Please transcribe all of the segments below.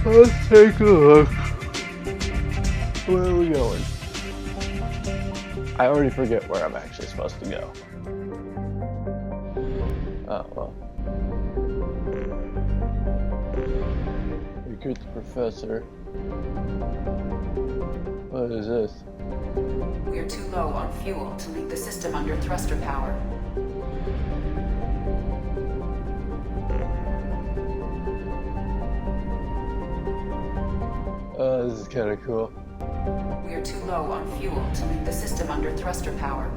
Let's take a look. Where are we going? I already forget where I'm actually supposed to go. Oh, well. Recruit the professor. What is this? We're too low on fuel to leave the system under thruster power. Oh, this is kind of cool. We are too low on fuel to leave the system under thruster power.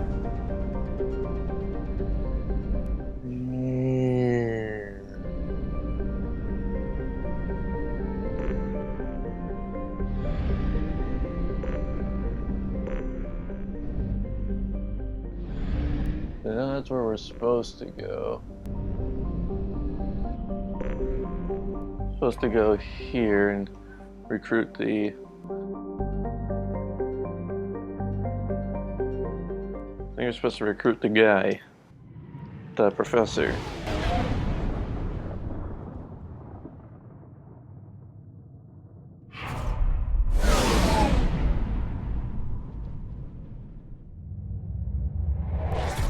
So that's where we're supposed to go. Supposed to go here and recruit the... I think you're supposed to recruit the guy. The professor.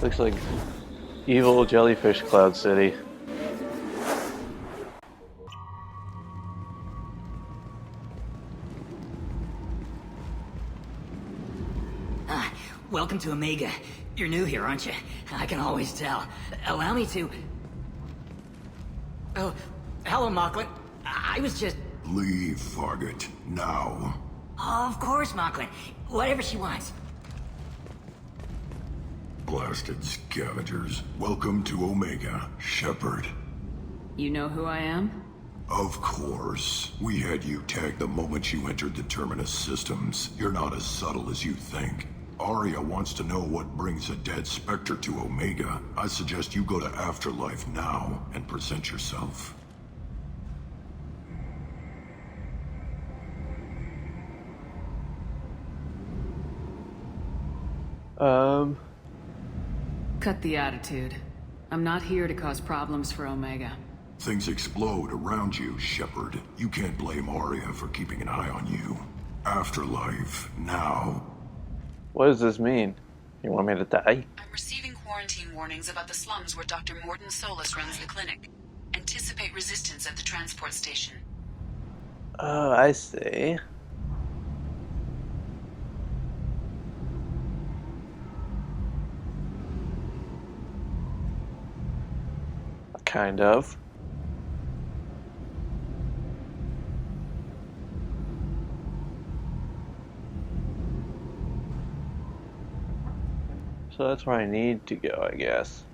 Looks like evil jellyfish Cloud City. Welcome to Omega. You're new here, aren't you? I can always tell. Allow me to... Oh, hello, Mocklin. I was just... Leave, Fargate. Now. Of course, Mocklin. Whatever she wants. Blasted scavengers. Welcome to Omega, Shepard. You know who I am? Of course. We had you tagged the moment you entered the Terminus systems. You're not as subtle as you think. Aria wants to know what brings a dead Spectre to Omega. I suggest you go to Afterlife now and present yourself. Cut the attitude. I'm not here to cause problems for Omega. Things explode around you, Shepard. You can't blame Aria for keeping an eye on you. Afterlife, now. What does this mean? You want me to die? I'm receiving quarantine warnings about the slums where Dr. Morden Solus runs the clinic. Anticipate resistance at the transport station. Oh, I see. Kind of. So that's where I need to go, I guess.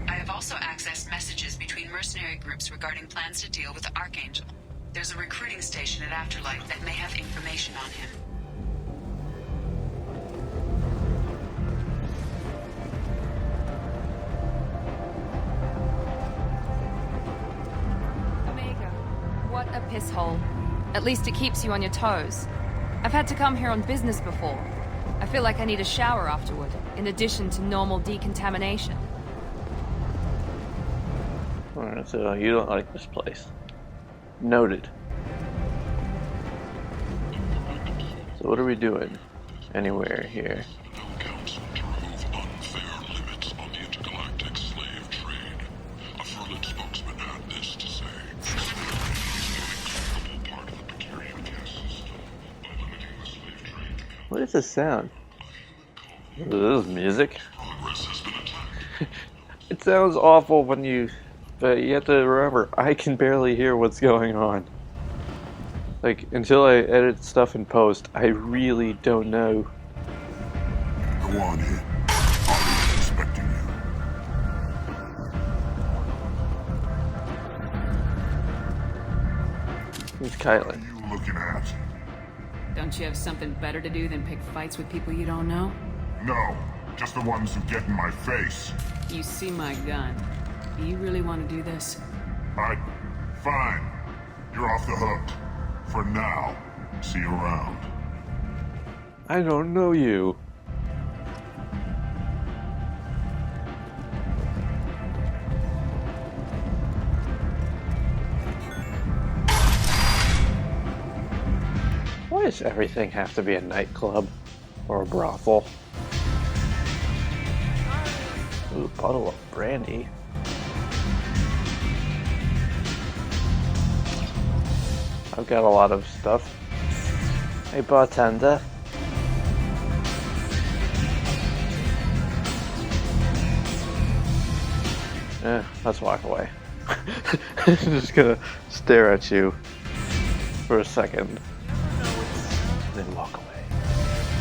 I have also accessed messages between mercenary groups regarding plans to deal with the Archangel. There's a recruiting station at Afterlife that may have information on him. Omega, what a piss hole. At least it keeps you on your toes. I've had to come here on business before. I feel like I need a shower afterward, in addition to normal decontamination. Alright, so you don't like this place. Noted. So what are we doing? Anywhere here. Counts to remove unfair limits on the intergalactic slave trade. A Furlan spokesman had this to say. An incredible part of the Precarian caste system by limiting the slave trade. What is this sound? Is this music? Progress has been attacked. It sounds awful when you... But you have to remember, I can barely hear what's going on. Like, until I edit stuff in post, I really don't know. Go on in. Aria's expecting you. Who's What Kylan? are you looking at? Don't you have something better to do than pick fights with people you don't know? No, just the ones who get in my face. You see my gun. Do you really want to do this? Fine. You're off the hook. For now. See you around. I don't know you. does everything have to be a nightclub or a brothel? Ooh, bottle of brandy. I've got a lot of stuff. Hey, bartender. Let's walk away. I'm just gonna stare at you for a second, and then walk away.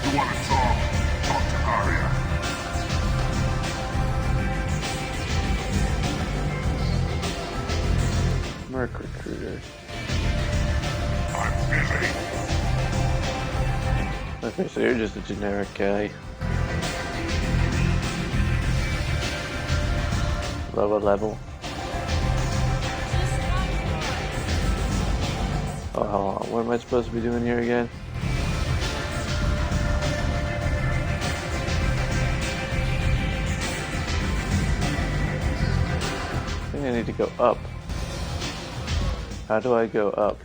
You want to talk? Talk to Aria. Merc recruiter. I'm busy. Okay, so you're just a generic guy. Lower level. Oh, hold on. What am I supposed to be doing here again? I think I need to go up. How do I go up?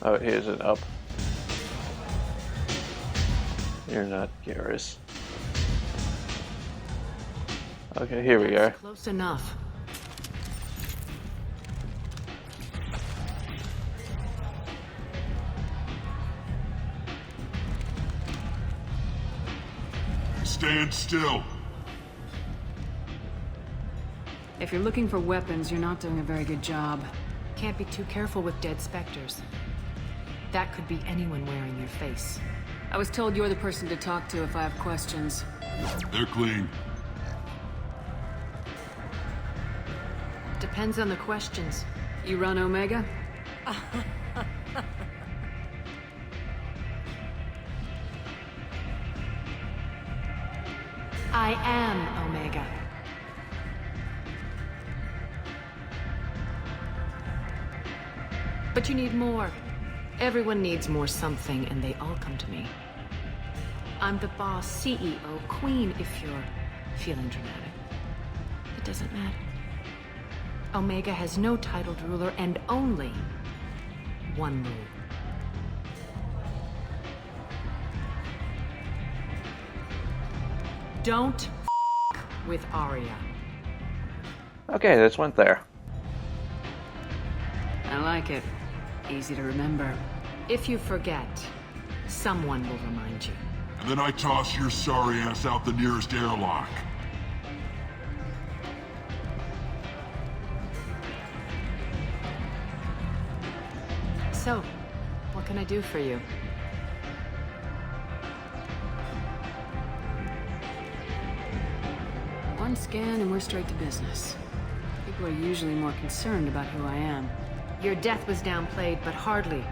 Oh, here's an up. You're not Garrus. Okay, here we are. Close enough. Stand still. If you're looking for weapons, you're not doing a very good job. Can't be too careful with dead specters. That could be anyone wearing your face. I was told you're the person to talk to if I have questions. They're clean. Depends on the questions. You run Omega? I am Omega. But you need more. Everyone needs more something, and they all come to me. I'm the boss, CEO, queen, if you're feeling dramatic. It doesn't matter. Omega has no titled ruler and only one rule. Don't with Aria. Okay, this went there. I like it. Easy to remember. If you forget, someone will remind you. And then I toss your sorry ass out the nearest airlock. So, what can I do for you? One scan and we're straight to business. People are usually more concerned about who I am. Your death was downplayed, but hardly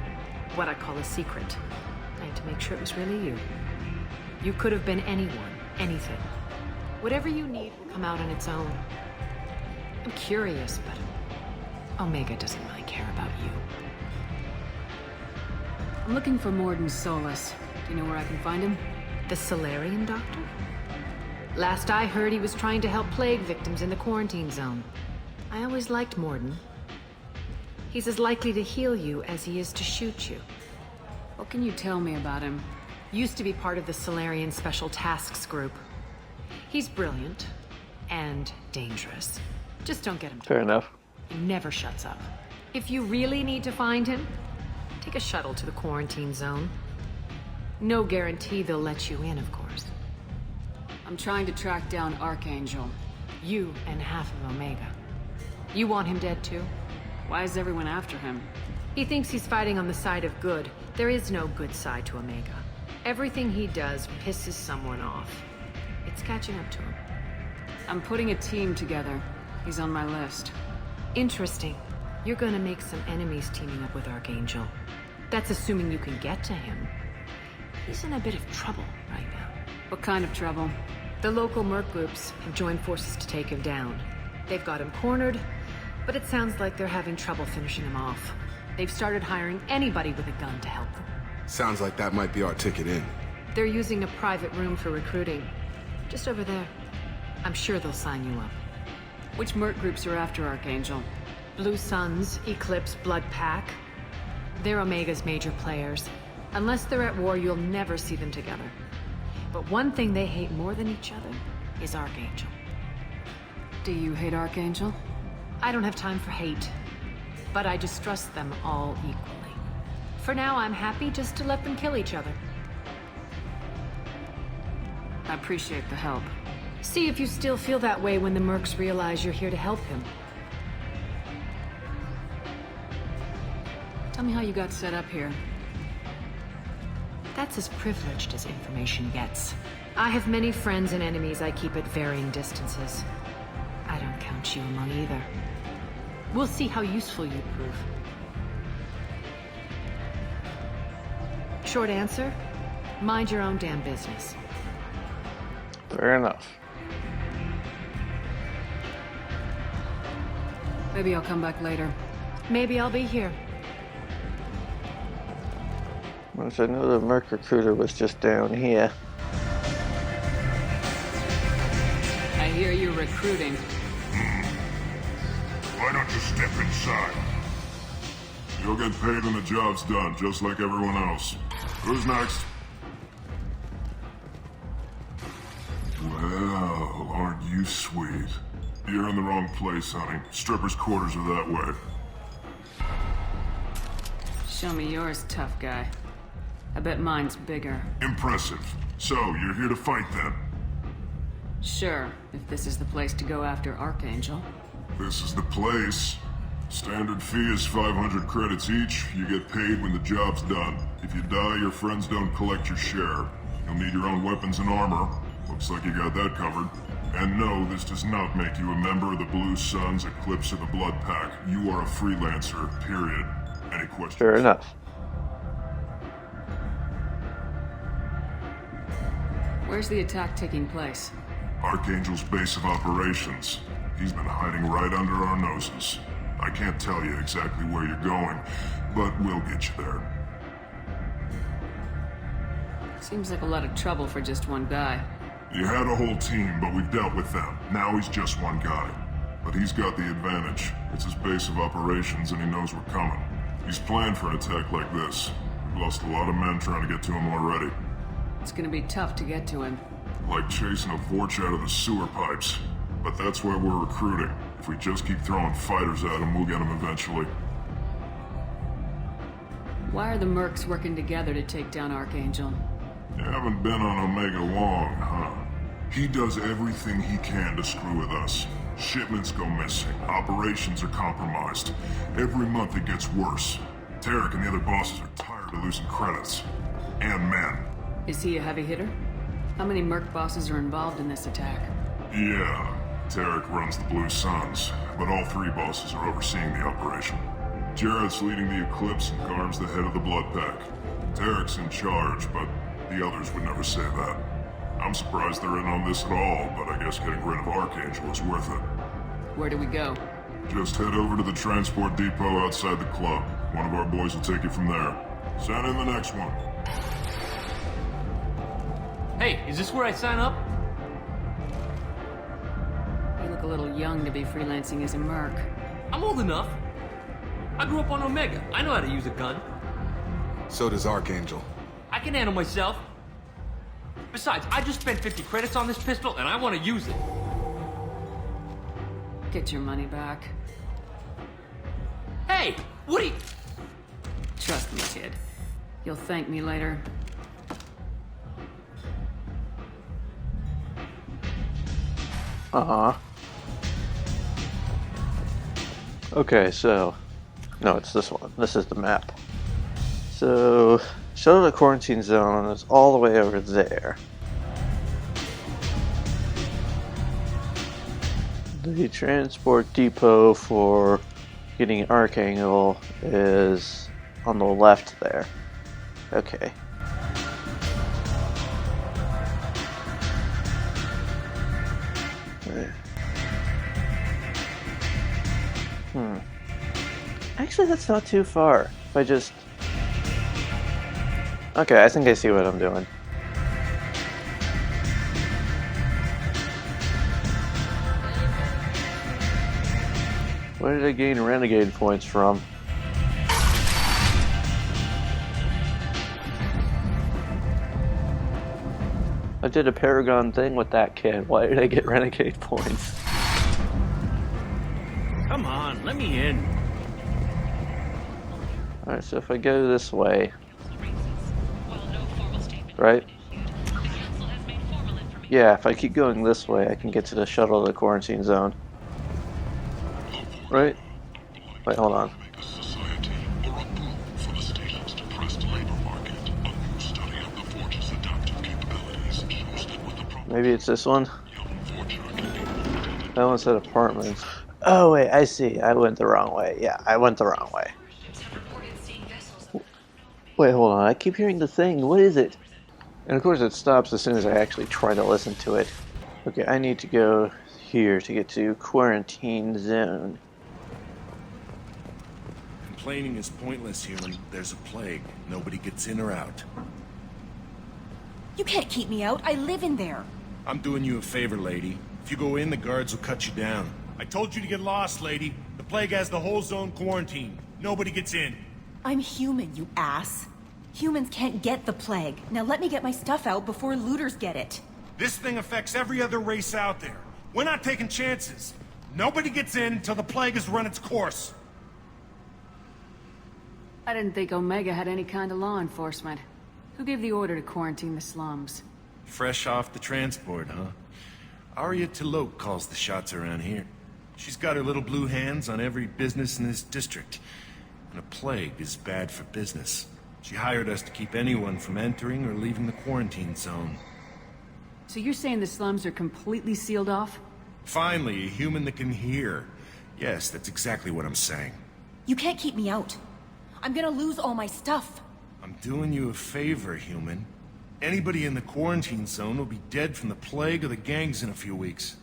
what I call a secret. I had to make sure it was really you. You could have been anyone, anything. Whatever you need will come out on its own. I'm curious, but Omega doesn't really care about you. I'm looking for Morden Solus. Do you know where I can find him? The Solarian doctor? Last I heard, he was trying to help plague victims in the quarantine zone. I always liked Morden. He's as likely to heal you as he is to shoot you. What can you tell me about him? Used to be part of the Solarian Special Tasks Group. He's brilliant and dangerous. Just don't get him Fair enough. He never shuts up. If you really need to find him, take a shuttle to the quarantine zone. No guarantee they'll let you in, of course. I'm trying to track down Archangel. You and half of Omega. You want him dead too? Why is everyone after him? He thinks he's fighting on the side of good. There is no good side to Omega. Everything he does pisses someone off. It's catching up to him. I'm putting a team together. He's on my list. Interesting. You're gonna make some enemies teaming up with Archangel. That's assuming you can get to him. He's in a bit of trouble right now. What kind of trouble? The local merc groups have joined forces to take him down. They've got him cornered, but it sounds like they're having trouble finishing him off. They've started hiring anybody with a gun to help them. Sounds like that might be our ticket in. They're using a private room for recruiting. Just over there. I'm sure they'll sign you up. Which merc groups are after Archangel? Blue Suns, Eclipse, Blood Pack. They're Omega's major players. Unless they're at war, you'll never see them together. But one thing they hate more than each other is Archangel. Do you hate Archangel? I don't have time for hate, but I distrust them all equally. For now, I'm happy just to let them kill each other. I appreciate the help. See if you still feel that way when the mercs realize you're here to help him. Tell me how you got set up here. That's as privileged as information gets. I have many friends and enemies I keep at varying distances. I don't count you among either. We'll see how useful you prove. Short answer, mind your own damn business. Fair enough. Maybe I'll come back later. Maybe I'll be here. Once I know the Merc recruiter was just down here. I hear you're recruiting. Why don't you step inside? You'll get paid when the job's done, just like everyone else. Who's next? Well, aren't you sweet? You're in the wrong place, honey. Strippers' quarters are that way. Show me yours, tough guy. I bet mine's bigger. Impressive. So, you're here to fight then? Sure, if this is the place to go after Archangel. This is the place. Standard fee is 500 credits each. You get paid when the job's done. If you die, your friends don't collect your share. You'll need your own weapons and armor. Looks like you got that covered. And no, this does not make you a member of the Blue Suns, Eclipse, or the Blood Pack. You are a freelancer, period. Any questions? Fair enough. Where's the attack taking place? Archangel's base of operations. He's been hiding right under our noses. I can't tell you exactly where you're going, but we'll get you there. Seems like a lot of trouble for just one guy. You had a whole team, but we've dealt with them. Now he's just one guy. But he's got the advantage. It's his base of operations and he knows we're coming. He's planned for an attack like this. We've lost a lot of men trying to get to him already. It's gonna be tough to get to him. Like chasing a Vorch out of the sewer pipes. But that's why we're recruiting. If we just keep throwing fighters at him, we'll get him eventually. Why are the mercs working together to take down Archangel? You haven't been on Omega long, huh? He does everything he can to screw with us. Shipments go missing. Operations are compromised. Every month it gets worse. Tarek and the other bosses are tired of losing credits. And men. Is he a heavy hitter? How many merc bosses are involved in this attack? Yeah. Tarek runs the Blue Suns, but all three bosses are overseeing the operation. Jarrett's leading the Eclipse and Garm's the head of the Blood Pack. Tarek's in charge, but the others would never say that. I'm surprised they're in on this at all, but I guess getting rid of Archangel is worth it. Where do we go? Just head over to the transport depot outside the club. One of our boys will take you from there. Send in the next one. Hey, is this where I sign up? You look a little young to be freelancing as a merc. I'm old enough. I grew up on Omega. I know how to use a gun. So does Archangel. I can handle myself. Besides, I just spent 50 credits on this pistol, and I want to use it. Get your money back. Hey, what are you... Trust me, kid. You'll thank me later. Okay, so... No, it's this one. This is the map. So... Shuttle to quarantine zone is all the way over there. The transport depot for getting Archangel is on the left there. Okay. Actually, that's not too far. If I just... Okay, I think I see what I'm doing. Where did I gain renegade points from? I did a Paragon thing with that kid. Why did I get renegade points? Come on, let me in. Alright, so if I go this way... Right? Yeah, if I keep going this way, I can get to the shuttle to the quarantine zone. Right? Wait, hold on. Maybe it's this one? That one said apartments. Oh wait, I see. I went the wrong way. Yeah, I went the wrong way. Wait, hold on. I keep hearing the thing. What is it? And of course it stops as soon as I actually try to listen to it. Okay, I need to go here to get to quarantine zone. Complaining is pointless here when there's a plague. Nobody gets in or out. You can't keep me out. I live in there. I'm doing you a favor, lady. If you go in, the guards will cut you down. I told you to get lost, lady. The plague has the whole zone quarantined. Nobody gets in. I'm human, you ass. Humans can't get the plague. Now let me get my stuff out before looters get it. This thing affects every other race out there. We're not taking chances. Nobody gets in until the plague has run its course. I didn't think Omega had any kind of law enforcement. Who gave the order to quarantine the slums? Fresh off the transport, huh? Aria Tilok calls the shots around here. She's got her little blue hands on every business in this district. And a plague is bad for business. She hired us to keep anyone from entering or leaving the quarantine zone. So you're saying the slums are completely sealed off? Finally, a human that can hear. Yes, that's exactly what I'm saying. You can't keep me out. I'm gonna lose all my stuff. I'm doing you a favor, human. Anybody in the quarantine zone will be dead from the plague or the gangs in a few weeks.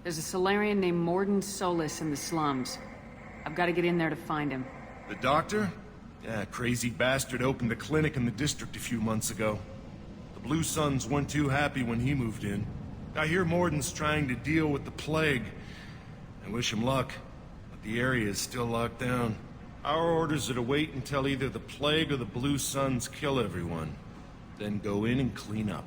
There's a Solarian named Morden Solis in the slums. I've got to get in there to find him. The doctor? Yeah, crazy bastard opened a clinic in the district a few months ago. The Blue Suns weren't too happy when he moved in. I hear Morden's trying to deal with the plague. I wish him luck, but the area is still locked down. Our orders are to wait until either the plague or the Blue Suns kill everyone. Then go in and clean up.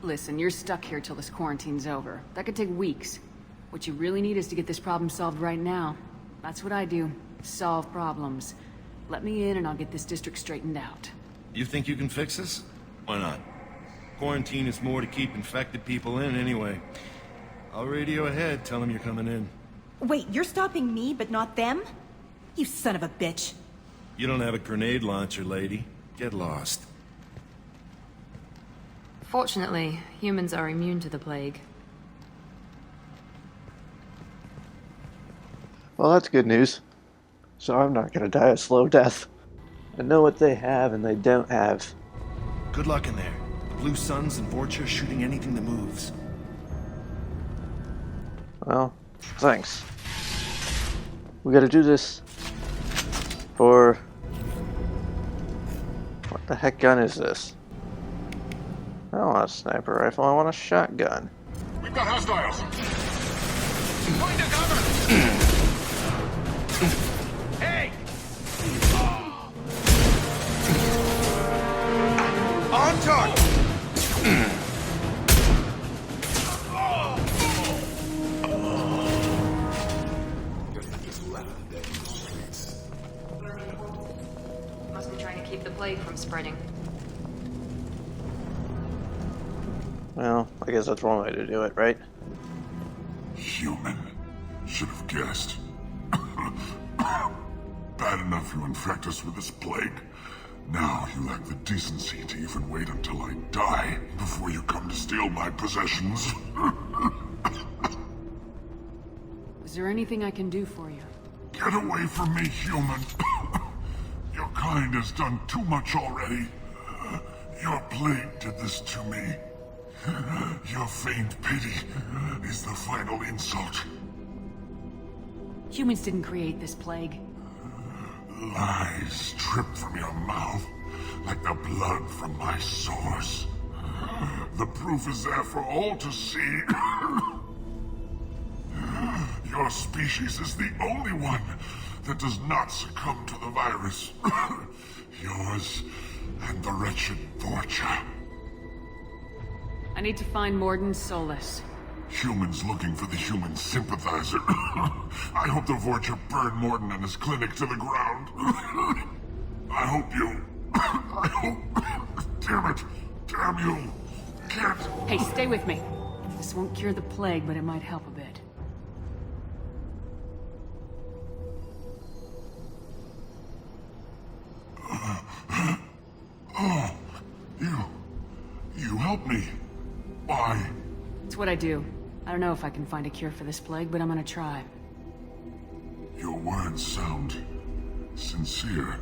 Listen, you're stuck here till this quarantine's over. That could take weeks. What you really need is to get this problem solved right now. That's what I do. Solve problems. Let me in and I'll get this district straightened out. You think you can fix this? Why not? Quarantine is more to keep infected people in anyway. I'll radio ahead, tell them you're coming in. Wait, you're stopping me, but not them? You son of a bitch. You don't have a grenade launcher, lady. Get lost. Fortunately, humans are immune to the plague. Well, that's good news. So I'm not gonna die a slow death. I know what they have and they don't have. Good luck in there. The Blue Suns and Vorcha are shooting anything that moves. Well, thanks. We gotta do this for... What the heck gun is this? I don't want a sniper rifle, I want a shotgun. We've got hostiles! Going to cover! Hey! On target! Must be trying to keep the plague from spreading. Well, I guess that's one way to do it, right? Human. Should have guessed. Bad enough you infect us with this plague. Now you lack the decency to even wait until I die before you come to steal my possessions. Is there anything I can do for you? Get away from me, human. Your kind has done too much already. Your plague did this to me. Your feigned pity is the final insult. Humans didn't create this plague. Lies drip from your mouth like the blood from my sores. The proof is there for all to see. Your species is the only one that does not succumb to the virus. Yours and the wretched Vorcha. I need to find Morden Solus. Humans looking for the human sympathizer. I hope the Vorcha burn Morden and his clinic to the ground. I hope you... I hope... Damn it. Damn you. Can't... Hey, stay with me. This won't cure the plague, but it might help a bit. Oh, you helped me. Why? It's what I do. I don't know if I can find a cure for this plague, but I'm gonna try. Your words sound sincere.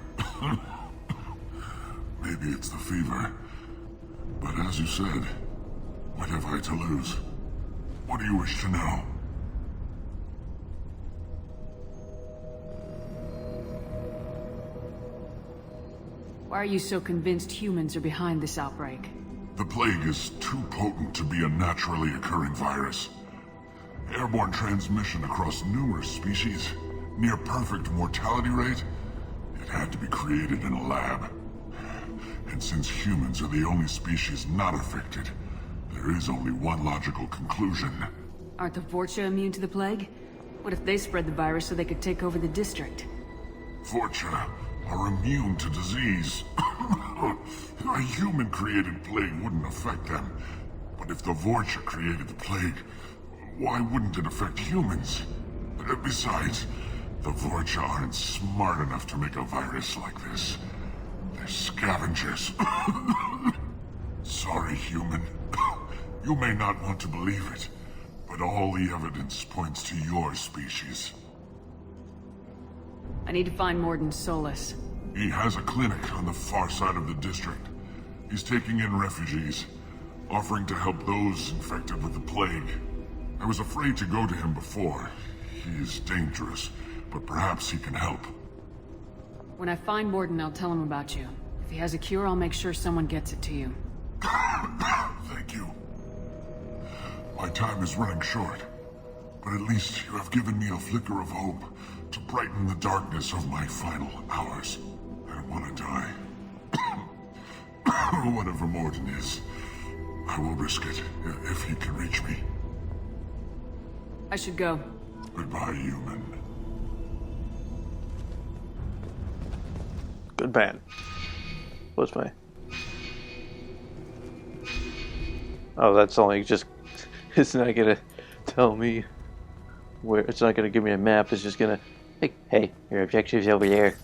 Maybe it's the fever. But as you said, what have I to lose? What do you wish to know? Why are you so convinced humans are behind this outbreak? The plague is too potent to be a naturally occurring virus. Airborne transmission across numerous species, near perfect mortality rate. It had to be created in a lab. And since humans are the only species not affected, there is only one logical conclusion. Aren't the Vorcha immune to the plague? What if they spread the virus so they could take over the district? Vorcha are immune to disease. A human-created plague wouldn't affect them. But if the Vorcha created the plague, why wouldn't it affect humans? Besides, the Vorcha aren't smart enough to make a virus like this. They're scavengers. Sorry, human. You may not want to believe it, but all the evidence points to your species. I need to find Morden Solus. He has a clinic on the far side of the district. He's taking in refugees, offering to help those infected with the plague. I was afraid to go to him before. He is dangerous, but perhaps he can help. When I find Morden, I'll tell him about you. If he has a cure, I'll make sure someone gets it to you. Thank you. My time is running short, but at least you have given me a flicker of hope to brighten the darkness of my final hours. I don't want to die. Whatever Morden is, I will risk it if he can reach me. I should go. Goodbye, human. Good man. What's my... Oh, that's only just... It's not gonna tell me where... It's not gonna give me a map, it's just gonna... Hey, your objective's over there.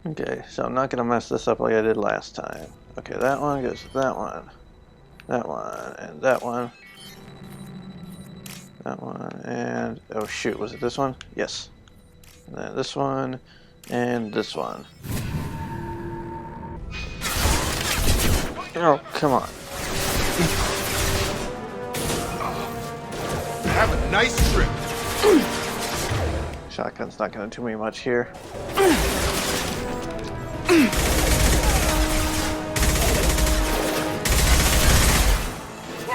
Okay, so I'm not gonna mess this up like I did last time. Okay, that one goes to that one. That one, and that one. That one, and... Oh shoot, was it this one? Yes. And then this one, and this one. Oh, come on. Have a nice trip. Shotgun's not gonna do me much here.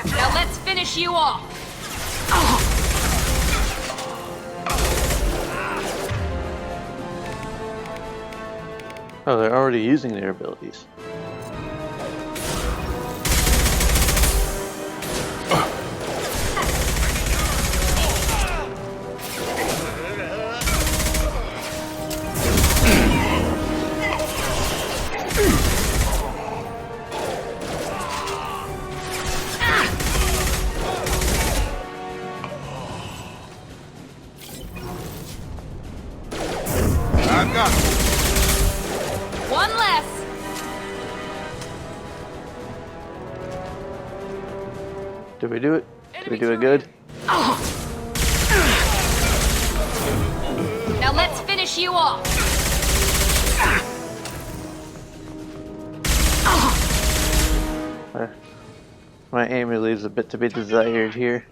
Now let's finish you off. Oh, they're already using their abilities. I've got it. One less. Did we do it? Did we do it good? Now let's finish you off. My aim leaves a bit to be desired here.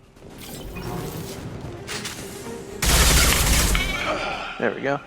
There we go.